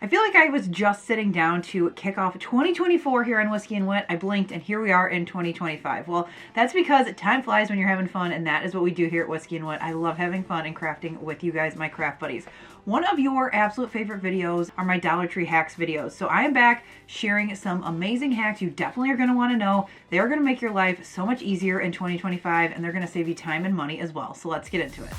I feel like I was just sitting down to kick off 2024 here on Whiskey and Wit. I blinked and here we are in 2025. Well, that's because time flies when you're having fun, and that is what we do here at Whiskey and Wit. I love having fun and crafting with you guys, my craft buddies. One of your absolute favorite videos are my Dollar Tree hacks videos. So I am back sharing some amazing hacks you definitely are going to want to know. They are going to make your life so much easier in 2025, and they're going to save you time and money as well. So let's get into it.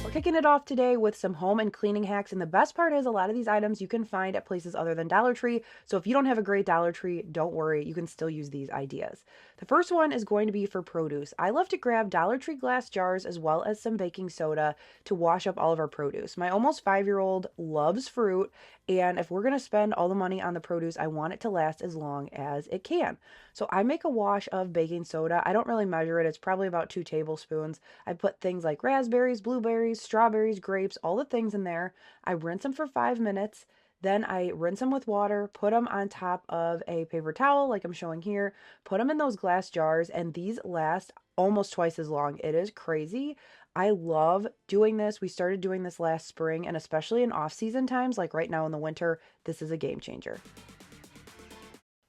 We're kicking it off today with some home and cleaning hacks, and the best part is a lot of these items you can find at places other than Dollar Tree, so if you don't have a great Dollar Tree, don't worry, you can still use these ideas. The first one is going to be for produce. I love to grab Dollar Tree glass jars as well as some baking soda to wash up all of our produce. My almost 5-year-old loves fruit, and if we're going to spend all the money on the produce, I want it to last as long as it can. So I make a wash of baking soda. I don't really measure it. It's probably about 2 tablespoons. I put things like raspberries, blueberries, strawberries, grapes, all the things in there. I rinse them for 5 minutes. Then I rinse them with water, put them on top of a paper towel like I'm showing here, put them in those glass jars, and these last almost twice as long. It is crazy. I love doing this. We started doing this last spring, and especially in off-season times, like right now in the winter, this is a game changer.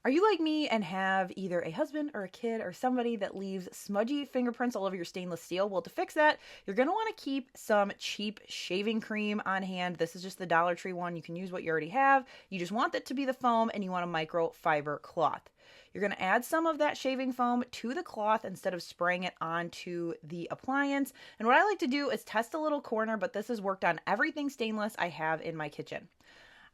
Are you like me and have either a husband or a kid or somebody that leaves smudgy fingerprints all over your stainless steel? Well, to fix that, you're going to want to keep some cheap shaving cream on hand. This is just the Dollar Tree one. You can use what you already have. You just want it to be the foam, and you want a microfiber cloth. You're going to add some of that shaving foam to the cloth instead of spraying it onto the appliance. And what I like to do is test a little corner, but this has worked on everything stainless I have in my kitchen.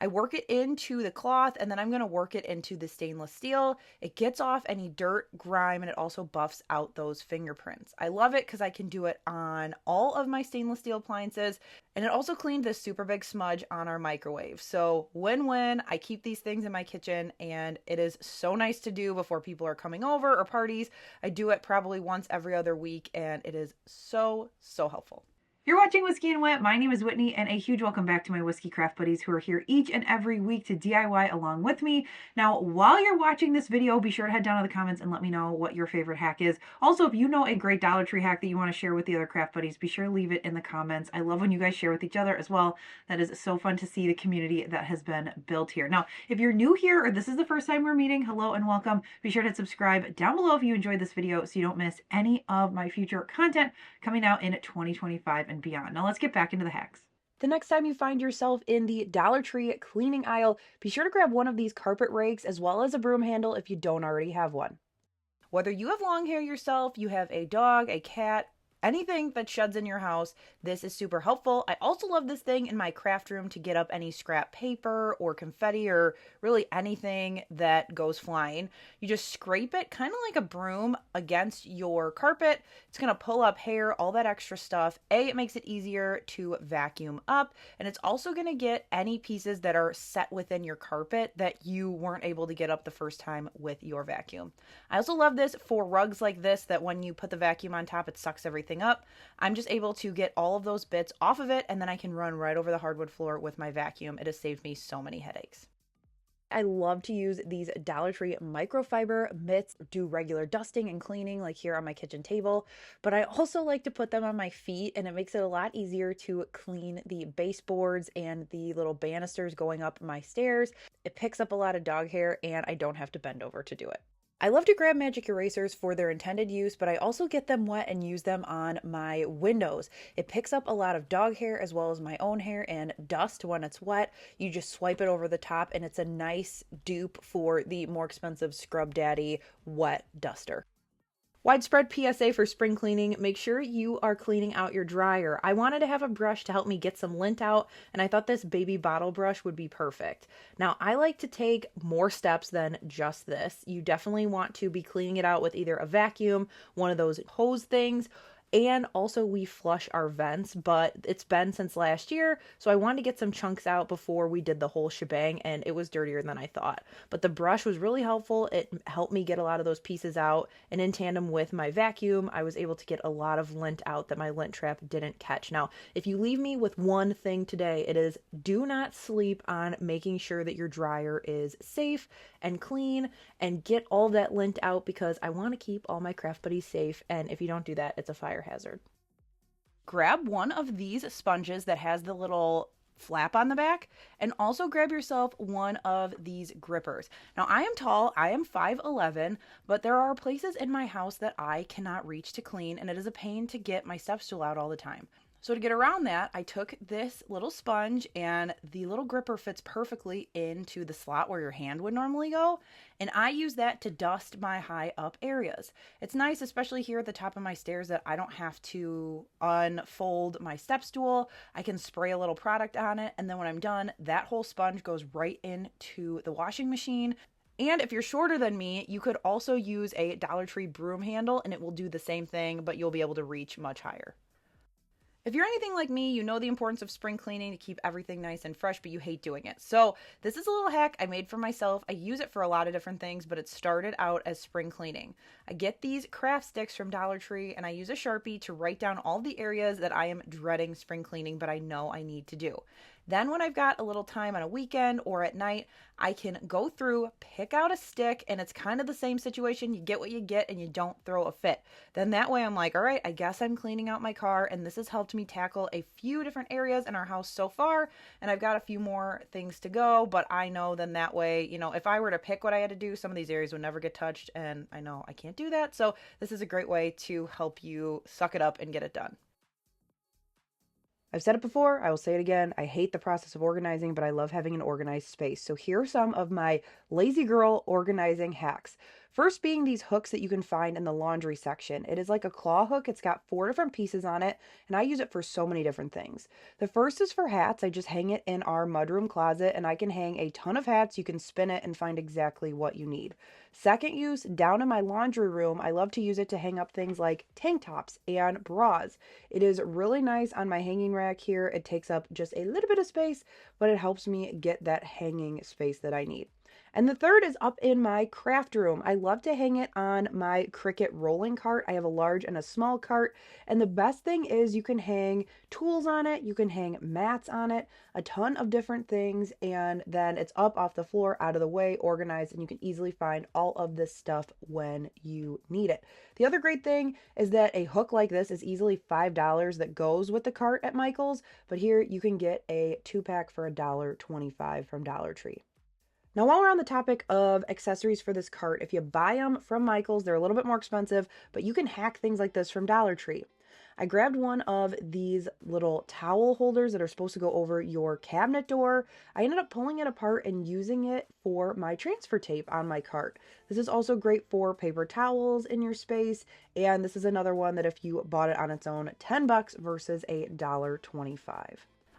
I work it into the cloth, and then I'm going to work it into the stainless steel. It gets off any dirt, grime, and it also buffs out those fingerprints. I love it because I can do it on all of my stainless steel appliances, and it also cleaned this super big smudge on our microwave. So win-win. I keep these things in my kitchen, and it is so nice to do before people are coming over or parties. I do it probably once every other week, and it is so helpful. You're watching Whiskey and Wit. My name is Whitney, and a huge welcome back to my whiskey craft buddies who are here each and every week to DIY along with me. Now, while you're watching this video, be sure to head down to the comments and let me know what your favorite hack is. Also, if you know a great Dollar Tree hack that you want to share with the other craft buddies, be sure to leave it in the comments. I love when you guys share with each other as well. That is so fun to see the community that has been built here. Now, if you're new here or this is the first time we're meeting, hello and welcome. Be sure to hit subscribe down below if you enjoyed this video so you don't miss any of my future content coming out in 2025 and beyond. Now let's get back into the hacks. The next time you find yourself in the Dollar Tree cleaning aisle, be sure to grab one of these carpet rakes as well as a broom handle if you don't already have one. Whether you have long hair yourself, you have a dog, a cat, anything that sheds in your house, this is super helpful. I also love this thing in my craft room to get up any scrap paper or confetti or really anything that goes flying. You just scrape it kind of like a broom against your carpet. It's going to pull up hair, all that extra stuff. It makes it easier to vacuum up, and it's also going to get any pieces that are set within your carpet that you weren't able to get up the first time with your vacuum. I also love this for rugs like this that when you put the vacuum on top, it sucks everything up. I'm just able to get all of those bits off of it, and then I can run right over the hardwood floor with my vacuum. It has saved me so many headaches. I love to use these Dollar Tree microfiber mitts, do regular dusting and cleaning like here on my kitchen table, but I also like to put them on my feet, and it makes it a lot easier to clean the baseboards and the little banisters going up my stairs. It picks up a lot of dog hair, and I don't have to bend over to do it. I love to grab magic erasers for their intended use, but I also get them wet and use them on my windows. It picks up a lot of dog hair as well as my own hair and dust when it's wet. You just swipe it over the top, and it's a nice dupe for the more expensive Scrub Daddy wet duster. Widespread PSA for spring cleaning. Make sure you are cleaning out your dryer. I wanted to have a brush to help me get some lint out, and I thought this baby bottle brush would be perfect. Now, I like to take more steps than just this. You definitely want to be cleaning it out with either a vacuum, one of those hose things, and also we flush our vents, but it's been since last year, so I wanted to get some chunks out before we did the whole shebang, and it was dirtier than I thought. But the brush was really helpful. It helped me get a lot of those pieces out, and in tandem with my vacuum, I was able to get a lot of lint out that my lint trap didn't catch. Now, if you leave me with one thing today, it is do not sleep on making sure that your dryer is safe and clean, and get all that lint out, because I want to keep all my craft buddies safe, and if you don't do that, it's a fire hazard. Grab one of these sponges that has the little flap on the back, and also grab yourself one of these grippers. Now, I am tall, I am 5'11", but there are places in my house that I cannot reach to clean, and it is a pain to get my step stool out all the time. So to get around that, I took this little sponge, and the little gripper fits perfectly into the slot where your hand would normally go, and I use that to dust my high up areas. It's nice, especially here at the top of my stairs, that I don't have to unfold my step stool. I can spray a little product on it, and then when I'm done, that whole sponge goes right into the washing machine. And if you're shorter than me, you could also use a Dollar Tree broom handle, and it will do the same thing, but you'll be able to reach much higher. If you're anything like me, you know the importance of spring cleaning to keep everything nice and fresh, but you hate doing it. So this is a little hack I made for myself. I use it for a lot of different things, but it started out as spring cleaning. I get these craft sticks from Dollar Tree, and I use a Sharpie to write down all the areas that I am dreading spring cleaning, but I know I need to do. Then when I've got a little time on a weekend or at night, I can go through, pick out a stick, and it's kind of the same situation. You get what you get and you don't throw a fit. Then that way I'm like, all right, I guess I'm cleaning out my car, and this has helped me tackle a few different areas in our house so far, and I've got a few more things to go, but I know then that way, if I were to pick what I had to do, some of these areas would never get touched, and I know I can't do that, so this is a great way to help you suck it up and get it done. I've said it before, I will say it again. I hate the process of organizing, but I love having an organized space. So here are some of my lazy girl organizing hacks. First being these hooks that you can find in the laundry section. It is like a claw hook. It's got 4 different pieces on it, and I use it for so many different things. The first is for hats. I just hang it in our mudroom closet, and I can hang a ton of hats. You can spin it and find exactly what you need. Second use, down in my laundry room, I love to use it to hang up things like tank tops and bras. It is really nice on my hanging rack here. It takes up just a little bit of space, but it helps me get that hanging space that I need. And the third is up in my craft room. I love to hang it on my Cricut rolling cart. I have a large and a small cart. And the best thing is you can hang tools on it. You can hang mats on it, a ton of different things. And then it's up off the floor, out of the way, organized, and you can easily find all of this stuff when you need it. The other great thing is that a hook like this is easily $5 that goes with the cart at Michael's. But here you can get a 2-pack for $1.25 from Dollar Tree. Now, while we're on the topic of accessories for this cart, if you buy them from Michael's, they're a little bit more expensive, but you can hack things like this from Dollar Tree. I grabbed one of these little towel holders that are supposed to go over your cabinet door. I ended up pulling it apart and using it for my transfer tape on my cart. This is also great for paper towels in your space, and this is another one that if you bought it on its own, $10 versus $1.25.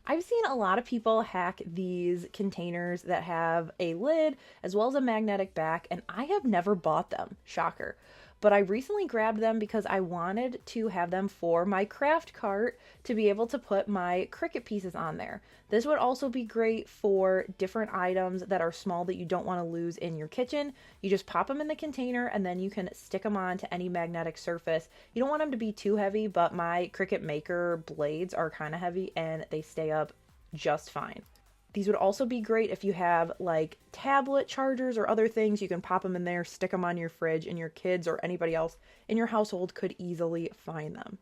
I've seen a lot of people hack these containers that have a lid as well as a magnetic back, and I have never bought them. Shocker. But I recently grabbed them because I wanted to have them for my craft cart to be able to put my Cricut pieces on there. This would also be great for different items that are small that you don't want to lose in your kitchen. You just pop them in the container and then you can stick them on to any magnetic surface. You don't want them to be too heavy, but my Cricut Maker blades are kind of heavy and they stay up just fine. These would also be great if you have like tablet chargers or other things. You can pop them in there, stick them on your fridge, and your kids or anybody else in your household could easily find them.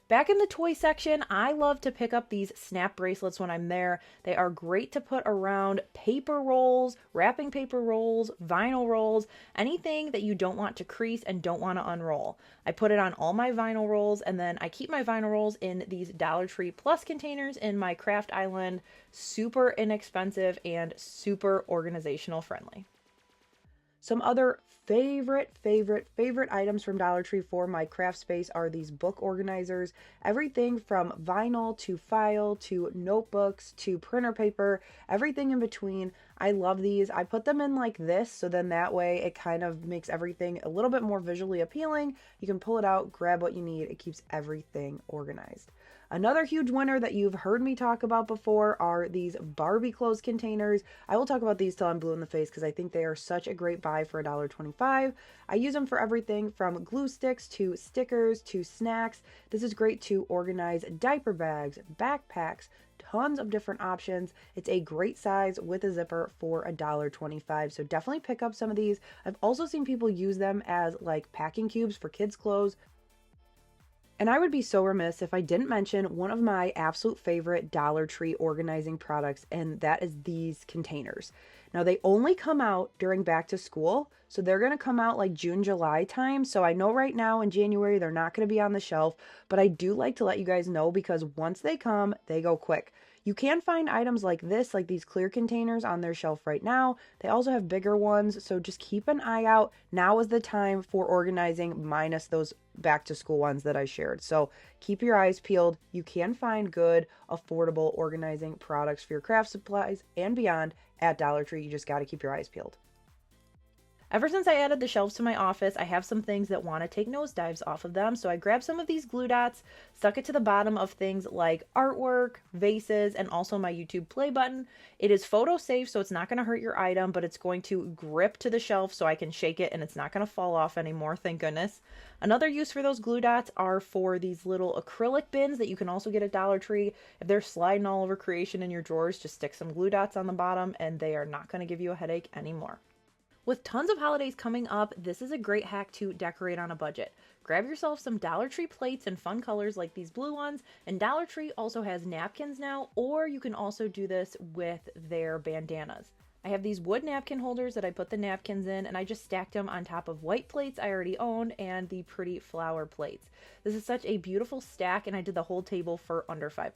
Back in the toy section, I love to pick up these snap bracelets when I'm there. They are great to put around paper rolls, wrapping paper rolls, vinyl rolls, anything that you don't want to crease and don't want to unroll. I put it on all my vinyl rolls, and then I keep my vinyl rolls in these Dollar Tree Plus containers in my craft island. Super inexpensive and super organizational friendly. Some other favorite items from Dollar Tree for my craft space are these book organizers. Everything from vinyl to file to notebooks to printer paper, everything in between. I love these. I put them in like this, so then that way it kind of makes everything a little bit more visually appealing. You can pull it out, grab what you need. It keeps everything organized. Another huge winner that you've heard me talk about before are these Barbie clothes containers. I will talk about these till I'm blue in the face because I think they are such a great buy for $1.25. I use them for everything from glue sticks to stickers to snacks. This is great to organize diaper bags, backpacks, tons of different options. It's a great size with a zipper for $1.25. So definitely pick up some of these. I've also seen people use them as like packing cubes for kids' clothes. And I would be so remiss if I didn't mention one of my absolute favorite Dollar Tree organizing products, and that is these containers. Now, they only come out during back to school, so they're going to come out like June, July time. So I know right now in January they're not going to be on the shelf, but I do like to let you guys know because once they come, they go quick. You can find items like this, like these clear containers, on their shelf right now. They also have bigger ones, so just keep an eye out. Now is the time for organizing, minus those back to school ones that I shared. So keep your eyes peeled. You can find good, affordable organizing products for your craft supplies and beyond at Dollar Tree. You just got to keep your eyes peeled. Ever since I added the shelves to my office, I have some things that want to take nosedives off of them. So I grabbed some of these glue dots, stuck it to the bottom of things like artwork, vases, and also my YouTube play button. It is photo safe, so it's not going to hurt your item, but it's going to grip to the shelf so I can shake it and it's not going to fall off anymore, thank goodness. Another use for those glue dots are for these little acrylic bins that you can also get at Dollar Tree. If they're sliding all over creation in your drawers, just stick some glue dots on the bottom and they are not going to give you a headache anymore. With tons of holidays coming up, this is a great hack to decorate on a budget. Grab yourself some Dollar Tree plates in fun colors like these blue ones, and Dollar Tree also has napkins now, or you can also do this with their bandanas. I have these wood napkin holders that I put the napkins in, and I just stacked them on top of white plates I already owned and the pretty flower plates. This is such a beautiful stack, and I did the whole table for under $5.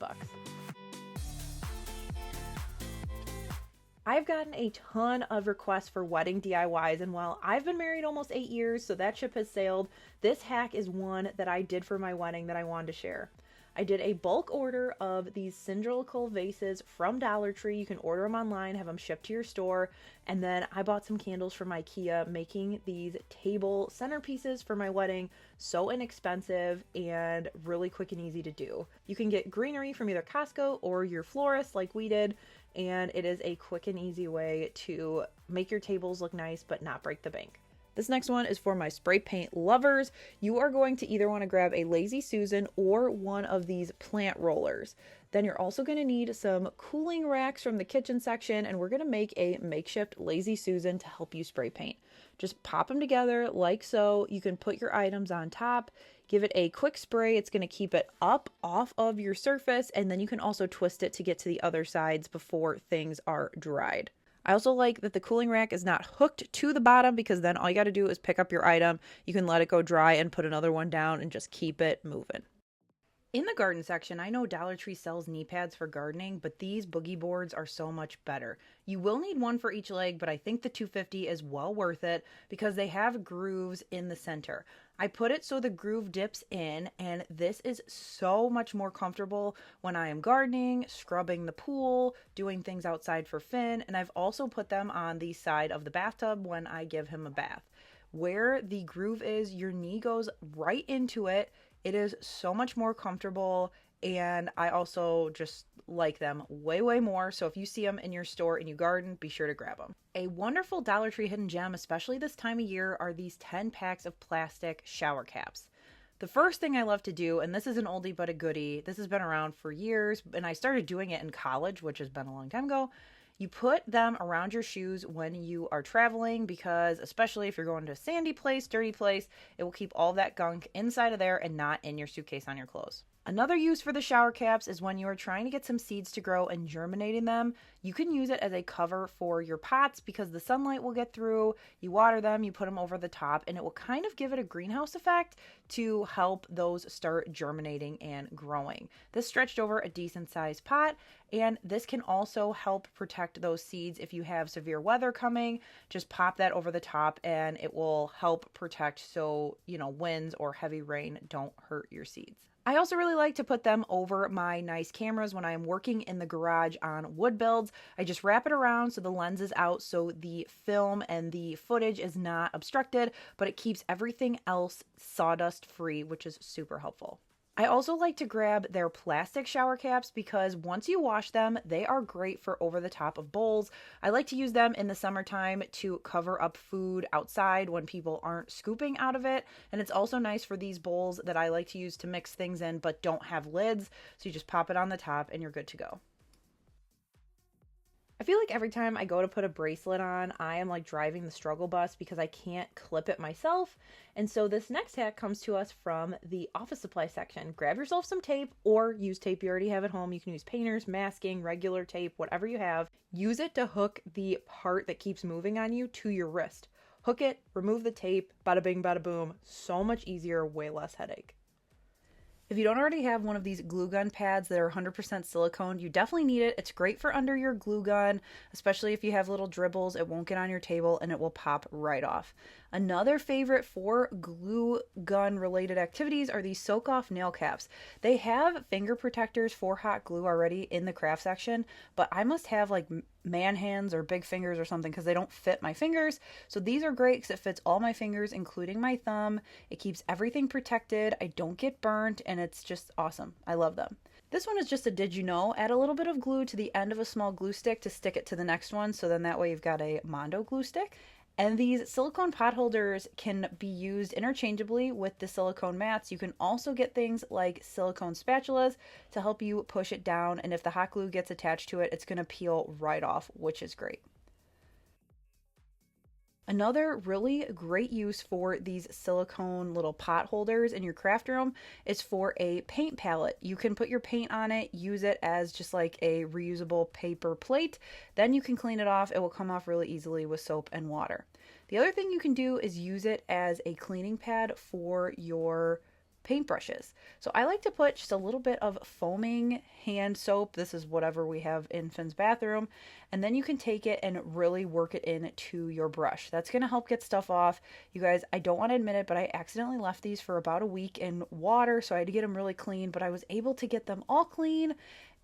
I've gotten a ton of requests for wedding DIYs, and while I've been married almost 8 years, so that ship has sailed, this hack is one that I did for my wedding that I wanted to share. I did a bulk order of these cylindrical vases from Dollar Tree. You can order them online, have them shipped to your store, and then I bought some candles from IKEA, making these table centerpieces for my wedding so inexpensive and really quick and easy to do. You can get greenery from either Costco or your florist like we did, and it is a quick and easy way to make your tables look nice but not break the bank. This next one is for my spray paint lovers. You are going to either want to grab a Lazy Susan or one of these plant rollers. Then you're also going to need some cooling racks from the kitchen section, and we're going to make a makeshift Lazy Susan to help you spray paint. Just pop them together like so. You can put your items on top, give it a quick spray. It's going to keep it up off of your surface, and then you can also twist it to get to the other sides before things are dried. I also like that the cooling rack is not hooked to the bottom, because then all you got to do is pick up your item. You can let it go dry and put another one down and just keep it moving. In the garden section, I know Dollar Tree sells knee pads for gardening, but these boogie boards are so much better. You will need one for each leg, but I think the $2.50 is well worth it because they have grooves in the center. I put it so the groove dips in, and this is so much more comfortable when I am gardening, scrubbing the pool, doing things outside for Finn, and I've also put them on the side of the bathtub when I give him a bath. Where the groove is, your knee goes right into it. It is so much more comfortable, and I also just like them way, way more. So if you see them in your store and you garden, be sure to grab them. A wonderful Dollar Tree hidden gem, especially this time of year, are these 10 packs of plastic shower caps. The first thing I love to do, and this is an oldie but a goodie, this has been around for years, and I started doing it in college, which has been a long time ago. You put them around your shoes when you are traveling, because especially if you're going to a sandy place, dirty place, it will keep all that gunk inside of there and not in your suitcase on your clothes. Another use for the shower caps is when you are trying to get some seeds to grow and germinating them. You can use it as a cover for your pots because the sunlight will get through. You water them, you put them over the top, and it will kind of give it a greenhouse effect to help those start germinating and growing. This stretched over a decent sized pot, and this can also help protect those seeds if you have severe weather coming. Just pop that over the top and it will help protect so, winds or heavy rain don't hurt your seeds. I also really like to put them over my nice cameras when I am working in the garage on wood builds. I just wrap it around so the lens is out so the film and the footage is not obstructed, but it keeps everything else sawdust free, which is super helpful. I also like to grab their plastic shower caps because once you wash them, they are great for over the top of bowls. I like to use them in the summertime to cover up food outside when people aren't scooping out of it. And it's also nice for these bowls that I like to use to mix things in but don't have lids. So you just pop it on the top and you're good to go. I feel like every time I go to put a bracelet on, I am like driving the struggle bus because I can't clip it myself. And so this next hack comes to us from the office supply section. Grab yourself some tape or use tape you already have at home. You can use painters, masking, regular tape, whatever you have. Use it to hook the part that keeps moving on you to your wrist. Hook it, remove the tape, bada bing, bada boom. So much easier, way less headache. If you don't already have one of these glue gun pads that are 100% silicone, you definitely need it. It's great for under your glue gun, especially if you have little dribbles. It won't get on your table and it will pop right off. Another favorite for glue gun related activities are these soak off nail caps. They have finger protectors for hot glue already in the craft section, but I must have like man hands or big fingers or something because they don't fit my fingers. So these are great because it fits all my fingers, including my thumb. It keeps everything protected. I don't get burnt and it's just awesome. I love them. This one is just a did you know? Add a little bit of glue to the end of a small glue stick to stick it to the next one. So then that way you've got a Mondo glue stick. And these silicone pot holders can be used interchangeably with the silicone mats. You can also get things like silicone spatulas to help you push it down. And if the hot glue gets attached to it, it's going to peel right off, which is great. Another really great use for these silicone little pot holders in your craft room is for a paint palette. You can put your paint on it, use it as just like a reusable paper plate. Then you can clean it off. It will come off really easily with soap and water. The other thing you can do is use it as a cleaning pad for your paintbrushes. So I like to put just a little bit of foaming hand soap. This is whatever we have in Finn's bathroom. And then you can take it and really work it into your brush. That's going to help get stuff off. You guys, I don't want to admit it, but I accidentally left these for about a week in water. So I had to get them really clean, but I was able to get them all clean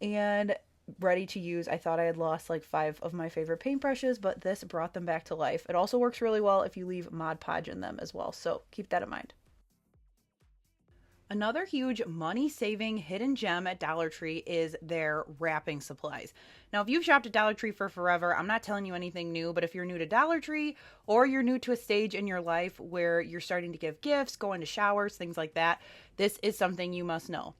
and ready to use. I thought I had lost like 5 of my favorite paintbrushes, but this brought them back to life. It also works really well if you leave Mod Podge in them as well. So keep that in mind. Another huge money-saving hidden gem at Dollar Tree is their wrapping supplies. Now, if you've shopped at Dollar Tree for forever, I'm not telling you anything new, but if you're new to Dollar Tree or you're new to a stage in your life where you're starting to give gifts, go into showers, things like that, this is something you must know.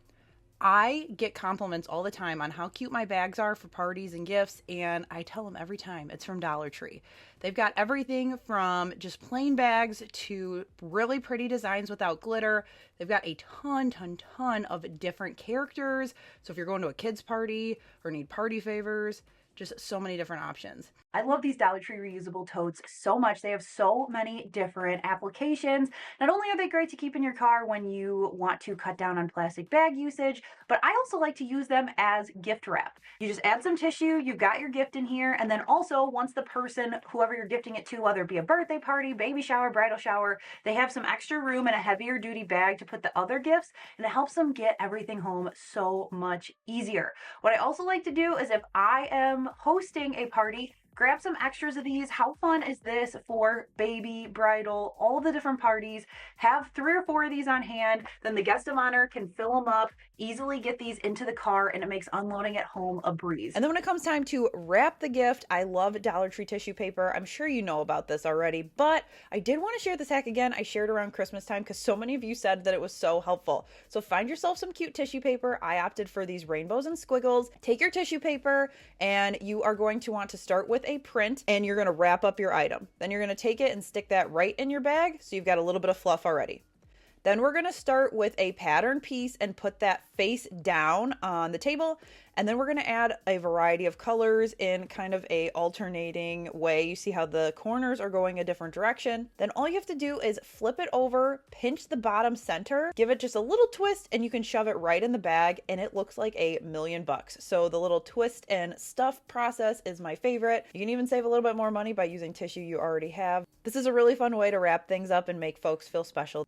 I get compliments all the time on how cute my bags are for parties and gifts, and I tell them every time it's from Dollar Tree. They've got everything from just plain bags to really pretty designs without glitter. They've got a ton of different characters. So if you're going to a kid's party or need party favors, just so many different options. I love these Dollar Tree reusable totes so much. They have so many different applications. Not only are they great to keep in your car when you want to cut down on plastic bag usage, but I also like to use them as gift wrap. You just add some tissue, you've got your gift in here, and then also once the person, whoever you're gifting it to, whether it be a birthday party, baby shower, bridal shower, they have some extra room in a heavier duty bag to put the other gifts, and it helps them get everything home so much easier. What I also like to do is if I am hosting a party, grab some extras of these. How fun is this for baby, bridal, all the different parties? Have 3 or 4 of these on hand. Then the guest of honor can fill them up, easily get these into the car, and it makes unloading at home a breeze. And then when it comes time to wrap the gift, I love Dollar Tree tissue paper. I'm sure you know about this already, but I did want to share this hack again. I shared around Christmas time because so many of you said that it was so helpful. So find yourself some cute tissue paper. I opted for these rainbows and squiggles. Take your tissue paper and you are going to want to start with a print and you're going to wrap up your item. Then you're going to take it and stick that right in your bag so you've got a little bit of fluff already. Then we're going to start with a pattern piece and put that face down on the table. And then we're going to add a variety of colors in kind of a alternating way. You see how the corners are going a different direction. Then all you have to do is flip it over, pinch the bottom center, give it just a little twist, and you can shove it right in the bag and it looks like $1,000,000. So the little twist and stuff process is my favorite. You can even save a little bit more money by using tissue you already have. This is a really fun way to wrap things up and make folks feel special.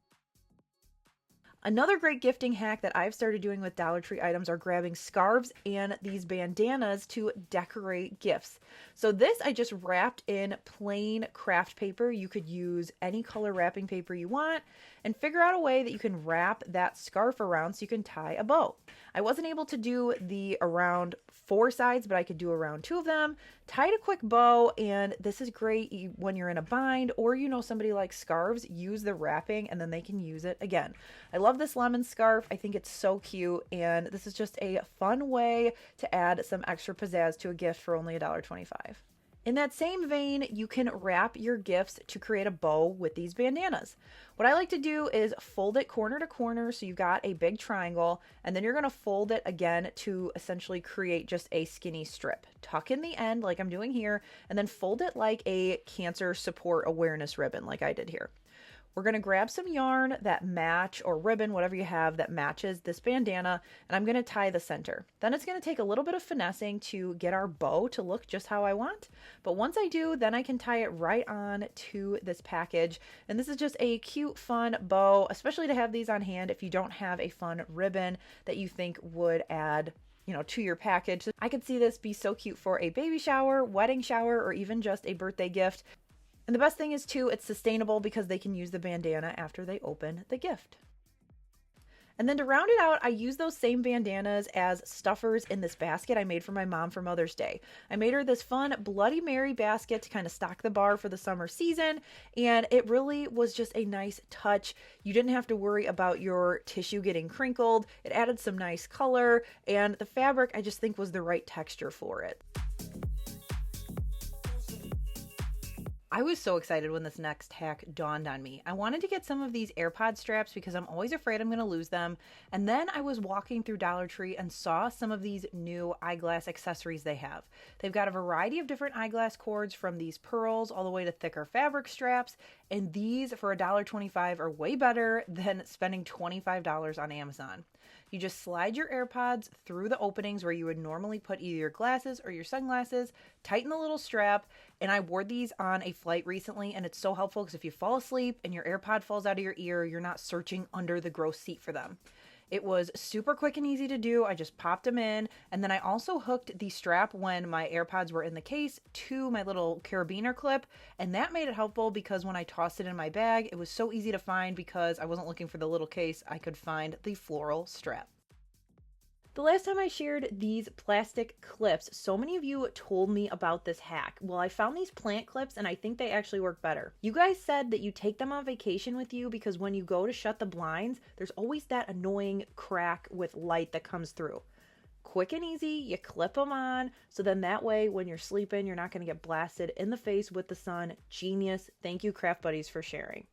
Another great gifting hack that I've started doing with Dollar Tree items are grabbing scarves and these bandanas to decorate gifts. So this I just wrapped in plain craft paper. You could use any color wrapping paper you want and figure out a way that you can wrap that scarf around so you can tie a bow. I wasn't able to do the around 4 sides, but I could do around 2 of them. Tied a quick bow, and this is great when you're in a bind, or you know somebody likes scarves, use the wrapping and then they can use it again. I love this lemon scarf. I think it's so cute, and this is just a fun way to add some extra pizzazz to a gift for only $1.25. In that same vein, you can wrap your gifts to create a bow with these bandanas. What I like to do is fold it corner to corner so you've got a big triangle, and then you're going to fold it again to essentially create just a skinny strip. Tuck in the end like I'm doing here, and then fold it like a cancer support awareness ribbon like I did here. We're going to grab some yarn that match, or ribbon, whatever you have that matches this bandana, and I'm going to tie the center. Then it's going to take a little bit of finessing to get our bow to look just how I want. But once I do, then I can tie it right on to this package. And this is just a cute, fun bow, especially to have these on hand if you don't have a fun ribbon that you think would add to your package. I could see this be so cute for a baby shower, wedding shower, or even just a birthday gift. And the best thing is too, it's sustainable because they can use the bandana after they open the gift. And then to round it out, I use those same bandanas as stuffers in this basket I made for my mom for Mother's Day. I made her this fun Bloody Mary basket to kind of stock the bar for the summer season, and it really was just a nice touch. You didn't have to worry about your tissue getting crinkled. It added some nice color, and the fabric I just think was the right texture for it. I was so excited when this next hack dawned on me. I wanted to get some of these AirPod straps because I'm always afraid I'm going to lose them. And then I was walking through Dollar Tree and saw some of these new eyeglass accessories they have. They've got a variety of different eyeglass cords, from these pearls all the way to thicker fabric straps. And these for $1.25 are way better than spending $25 on Amazon. You just slide your AirPods through the openings where you would normally put either your glasses or your sunglasses, tighten the little strap, and I wore these on a flight recently, and it's so helpful because if you fall asleep and your AirPod falls out of your ear, you're not searching under the gross seat for them. It was super quick and easy to do. I just popped them in, and then I also hooked the strap when my AirPods were in the case to my little carabiner clip, and that made it helpful because when I tossed it in my bag, it was so easy to find because I wasn't looking for the little case. I could find the floral strap. The last time I shared these plastic clips, so many of you told me about this hack. Well, I found these plant clips and I think they actually work better. You guys said that you take them on vacation with you because when you go to shut the blinds, there's always that annoying crack with light that comes through. Quick and easy, you clip them on, so then that way when you're sleeping, you're not going to get blasted in the face with the sun. Genius. Thank you, Craft Buddies, for sharing.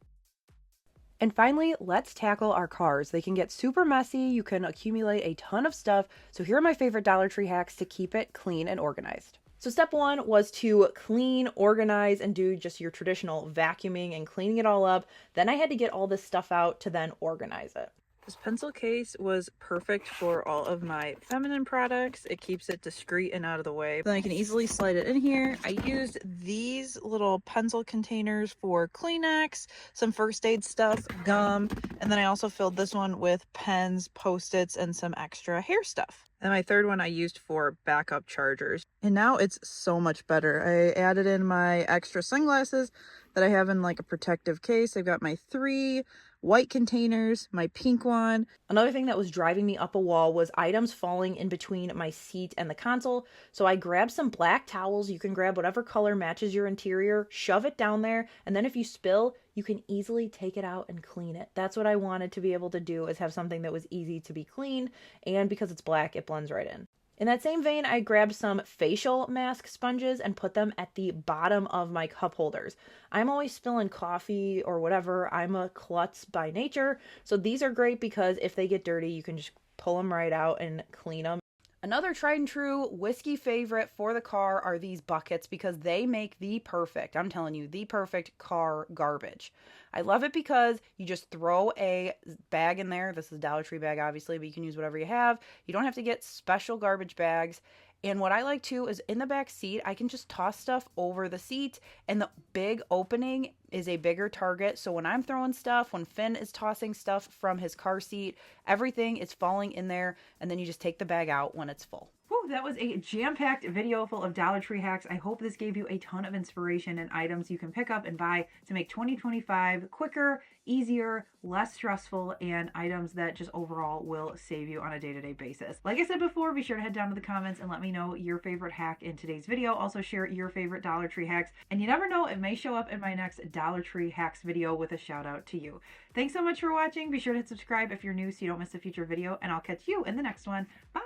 And finally, let's tackle our cars. They can get super messy. You can accumulate a ton of stuff. So here are my favorite Dollar Tree hacks to keep it clean and organized. So step one was to clean, organize, and do just your traditional vacuuming and cleaning it all up. Then I had to get all this stuff out to then organize it. This pencil case was perfect for all of my feminine products. It keeps it discreet and out of the way. Then I can easily slide it in here. I used these little pencil containers for Kleenex, some first aid stuff, gum, and then I also filled this one with pens, Post-its, and some extra hair stuff. And my third one I used for backup chargers. And now it's so much better. I added in my extra sunglasses that I have in like a protective case. I've got my 3 white containers, my pink one. Another thing that was driving me up a wall was items falling in between my seat and the console. So I grabbed some black towels. You can grab whatever color matches your interior, shove it down there, and then if you spill, you can easily take it out and clean it. That's what I wanted to be able to do, is have something that was easy to be cleaned, and because it's black, it blends right in. In that same vein, I grabbed some facial mask sponges and put them at the bottom of my cup holders. I'm always spilling coffee or whatever. I'm a klutz by nature, so these are great because if they get dirty, you can just pull them right out and clean them. Another tried and true whiskey favorite for the car are these buckets because they make the perfect, I'm telling you, the perfect car garbage. I love it because you just throw a bag in there. This is a Dollar Tree bag, obviously, but you can use whatever you have. You don't have to get special garbage bags. And what I like too is in the back seat, I can just toss stuff over the seat, and the big opening is a bigger target. So when I'm throwing stuff, when Finn is tossing stuff from his car seat, everything is falling in there, and then you just take the bag out when it's full. Whew. that was a jam-packed video full of Dollar Tree hacks. I hope this gave you a ton of inspiration and items you can pick up and buy to make 2025 quicker, easier, less stressful, and items that just overall will save you on a day-to-day basis. Like I said before, be sure to head down to the comments and let me know your favorite hack in today's video. Also share your favorite Dollar Tree hacks, and you never know, it may show up in my next Dollar Tree hacks video with a shout out to you. Thanks so much for watching. Be sure to hit subscribe if you're new so you don't miss a future video, and I'll catch you in the next one. Bye!